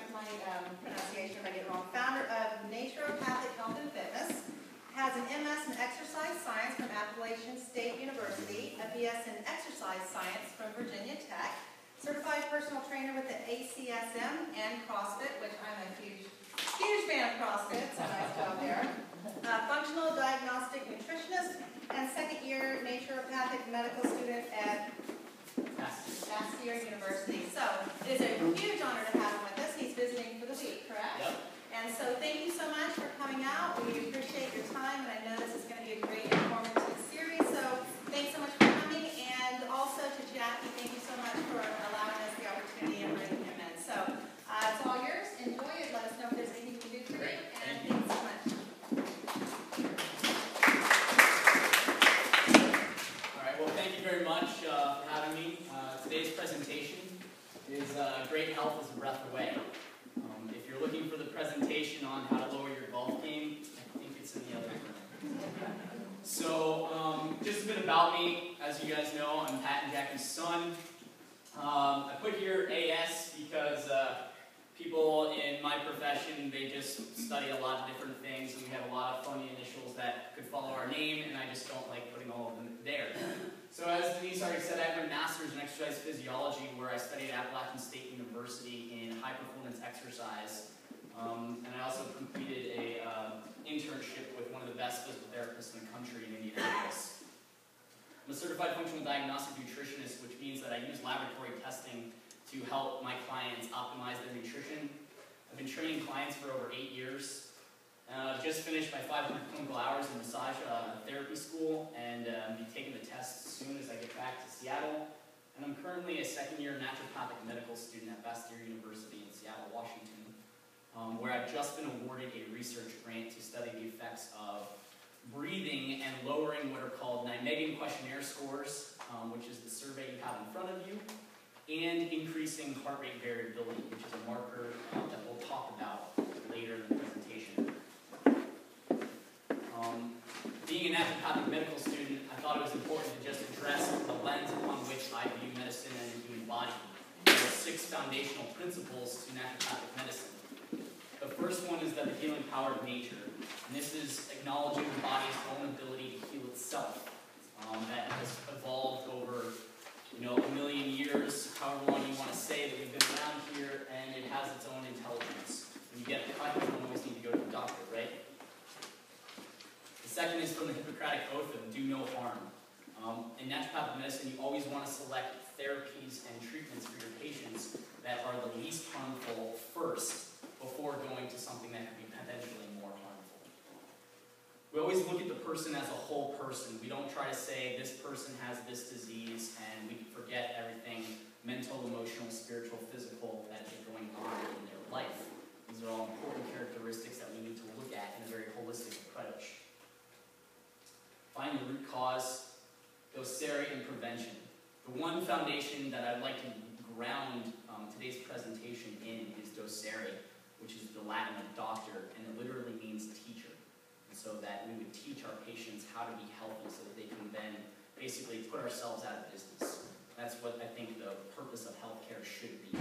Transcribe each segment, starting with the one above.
correct my pronunciation if I get it wrong, founder of Naturopathic Health and Fitness, has an MS in Exercise Science from Appalachian State University, a BS in Exercise Science from Virginia Tech, certified personal trainer with the ACSM and CrossFit, which I'm a huge fan of CrossFit, so nice job there. Functional diagnostic nutritionist, and second-year naturopathic medical student at Bastyr University. So it is a huge honor to have him with us. He's visiting for the week, correct? Yep. And so thank you so much for coming out. We appreciate your time, and I know this is going to be a great informative series. So thanks so much for coming, and also to Jackie, thank you so much for allowing us the opportunity and bringing him in. So it's all yours. Enjoy it. Let us know if there's anything we can do for you. And thanks so much. All right. Well, thank you very much for having me. Today's presentation is Great Health is a Breath Away. If you're looking for the presentation on how to lower your golf game, I think it's in the other room. So, just a bit about me. As you guys know, I'm Pat and Jackie's son. I put here AS because people in my profession, they just study a lot of different things, and we have a lot of funny initials that could follow our name, and I just don't like putting all of them there. So as Denise already said, I have my master's in exercise physiology, where I studied at Appalachian State University in high-performance exercise. And I also completed a internship with one of the best physical therapists in the country in Indianapolis. I'm a certified functional diagnostic nutritionist, which means that I use laboratory testing to help my clients optimize their nutrition. I've been training clients for over 8 years. Just finished my 500 clinical hours in massage therapy school, and be taking the test as soon as I get back to Seattle. And I'm currently a second-year naturopathic medical student at Bastyr University in Seattle, Washington, where I've just been awarded a research grant to study the effects of breathing and lowering what are called Nijmegen questionnaire scores, which is the survey you have in front of you, and increasing heart rate variability, which is a marker that we'll talk about later in the presentation. Being a naturopathic medical student, I thought it was important to just address the lens upon which I view medicine and the human body. There are 6 foundational principles to naturopathic medicine. The first one is that the healing power of nature, and this is acknowledging the body's own ability to heal itself. That has evolved over, a million years, however long you want to say that we've been around here, and it has its own intelligence. When you get cut, you don't always need to go to the doctor, right? The second is from the Hippocratic Oath of do no harm. In naturopathic medicine, you always want to select therapies and treatments for your patients that are the least harmful first, before going to something that could be potentially more harmful. We always look at the person as a whole person. We don't try to say this person has this disease and we forget everything mental, emotional, spiritual, physical that is going on in their life. These are all important characteristics that we need to look at in a very holistic approach. Find the root cause, docere, and prevention. The one foundation that I'd like to ground today's presentation in is docere, which is the Latin of doctor, and it literally means teacher. And so that we would teach our patients how to be healthy so that they can then basically put ourselves out of business. That's what I think the purpose of healthcare should be.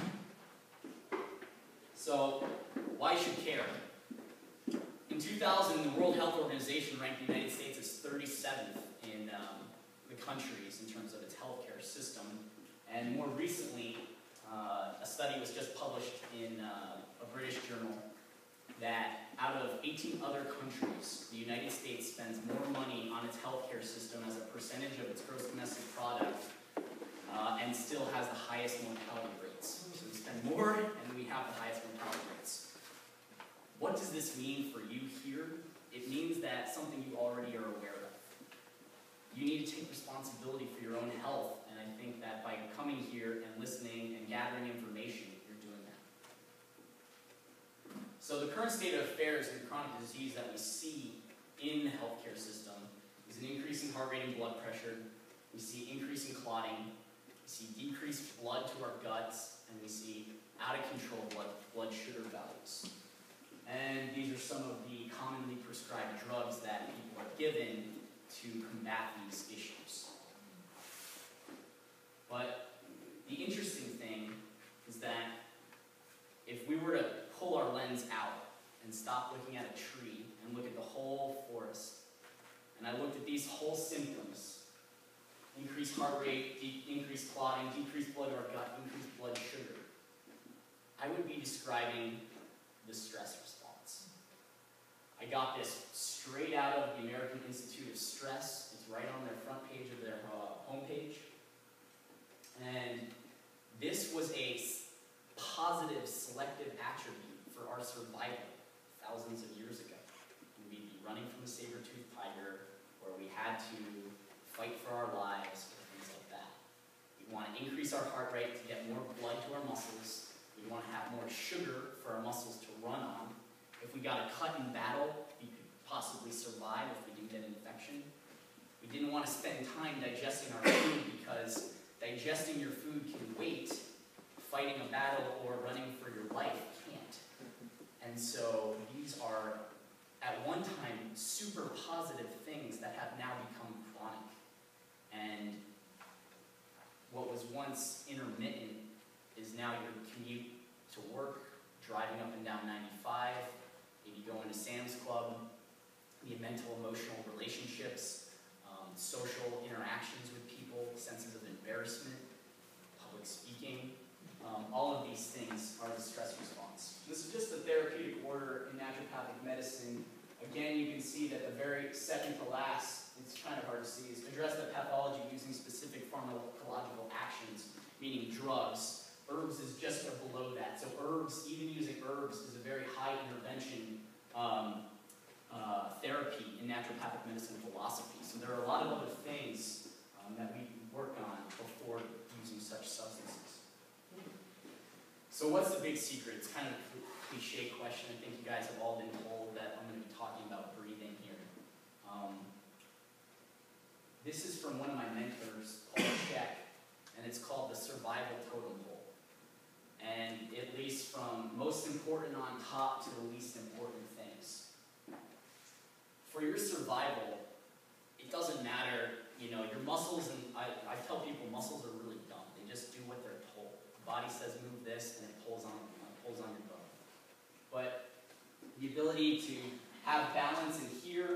So, why should care? In 2000, the World Health Organization ranked the United States as 37th in the countries in terms of its healthcare system. And more recently, a study was just published in a British journal that out of 18 other countries, the United States spends more money on its healthcare system as a percentage of its gross domestic product and still has the highest mortality rates. So we spend more and we have the highest mortality rates. What does this mean for you here? It means that something you already are aware of. You need to take responsibility for your own health, and I think that by coming here and listening and gathering information, you're doing that. So the current state of affairs in chronic disease that we see in the healthcare system is an increase in heart rate and blood pressure. We see increase in clotting. We see decreased blood to our guts, and we see out of control blood sugar values. And these are some of the commonly prescribed drugs that people are given to combat these issues. But the interesting thing is that if we were to and stop looking at a tree and look at the whole forest, and I looked at these whole symptoms: increased heart rate, increased clotting, decreased blood to our gut, increased blood sugar, I would be describing the stress response. I got this straight out of the American Institute of Stress. It's right on their front page of their homepage. And this was a positive selective attribute for our survival thousands of years ago. We'd be running from a saber-toothed tiger, or we had to fight for our lives, or things like that. We want to increase our heart rate to get more blood to our muscles. We want to have more sugar for our muscles to run on. If we got a cut in battle, we could possibly survive if we didn't get an infection. We didn't want to spend time digesting our food because digesting your food can wait. Fighting a battle or running for your life can't. And so these are, at one time, super positive things that have now become chronic. And what was once intermittent is now your commute to work, driving up and down 95, maybe going to Sam's Club, the mental, emotional relationships, social interactions with people, senses of embarrassment, public speaking. All of these things are the stress response. This is just the therapeutic order in naturopathic medicine. Again, you can see that the very second to last, it's kind of hard to see, is address the pathology using specific pharmacological actions, meaning drugs. Herbs is just below that. So herbs, even using herbs, is a very high intervention therapy in naturopathic medicine philosophy. So there are a lot of other things that we work on before using such substances. So what's the big secret? It's kind of a cliche question. I think you guys have all been told that I'm going to be talking about breathing here. This is from one of my mentors, Paul Sheck, and it's called the Survival Totem Pole. And it lists from most important on top to the least important things. For your survival, it doesn't matter, your muscles, and I tell people muscles are really dumb. They just do what they're told. The body says move this, and it pulls on your bone. But the ability to have balance in hear,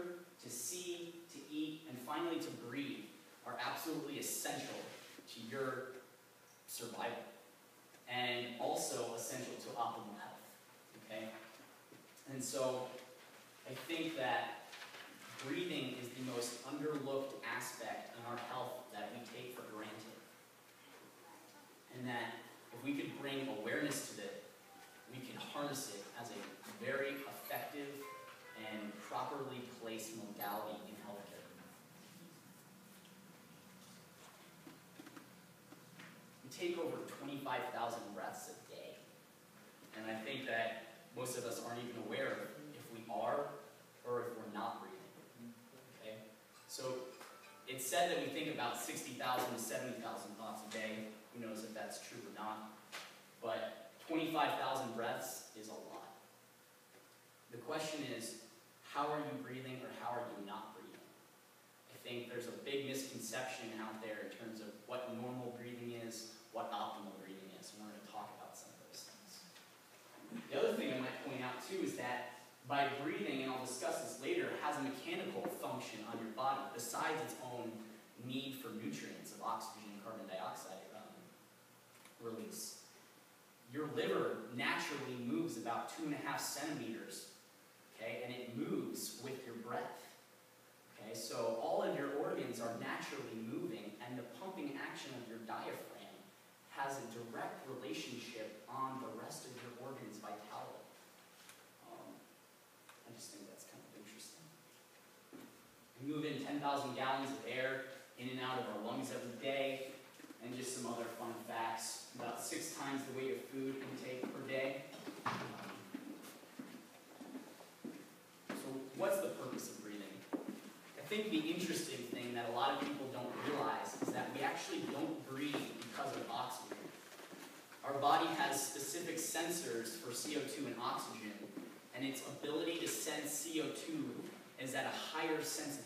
to see, to eat, and finally to breathe are absolutely essential to your survival. And also essential to optimal health, okay? And so I think that breathing is the most underlooked aspect in our health that we take for granted. And that if we could bring awareness to it, we can harness it as a very effective and properly placed modality in healthcare. We take over 25,000 breaths a day. And I think that most of us aren't even aware of if we are or if we're not breathing. Okay? So it's said that we think about 60,000 to 70,000 thoughts a day. Who knows if that's true or not. But 25,000 breaths is a lot. The question is, how are you breathing or how are you not breathing? I think there's a big misconception out there in terms of what normal breathing is, what optimal breathing is, and we're going to talk about some of those things. The other thing I might point out too is that by breathing, and I'll discuss this later, it has a mechanical function on your body besides its own need for nutrients of oxygen and carbon dioxide release. Your liver naturally moves about 2.5 centimeters, okay, and it moves with your breath. Okay, so all of your organs are naturally moving, and the pumping action of your diaphragm has a direct relationship on the rest of your organs' vitality. I just think that's kind of interesting. We move in 10,000 gallons of air in and out of our lungs every day, and just some other fun facts. About 6 times the weight of food intake per day. So what's the purpose of breathing? I think the interesting thing that a lot of people don't realize is that we actually don't breathe because of oxygen. Our body has specific sensors for CO2 and oxygen, and its ability to sense CO2 is at a higher sensitivity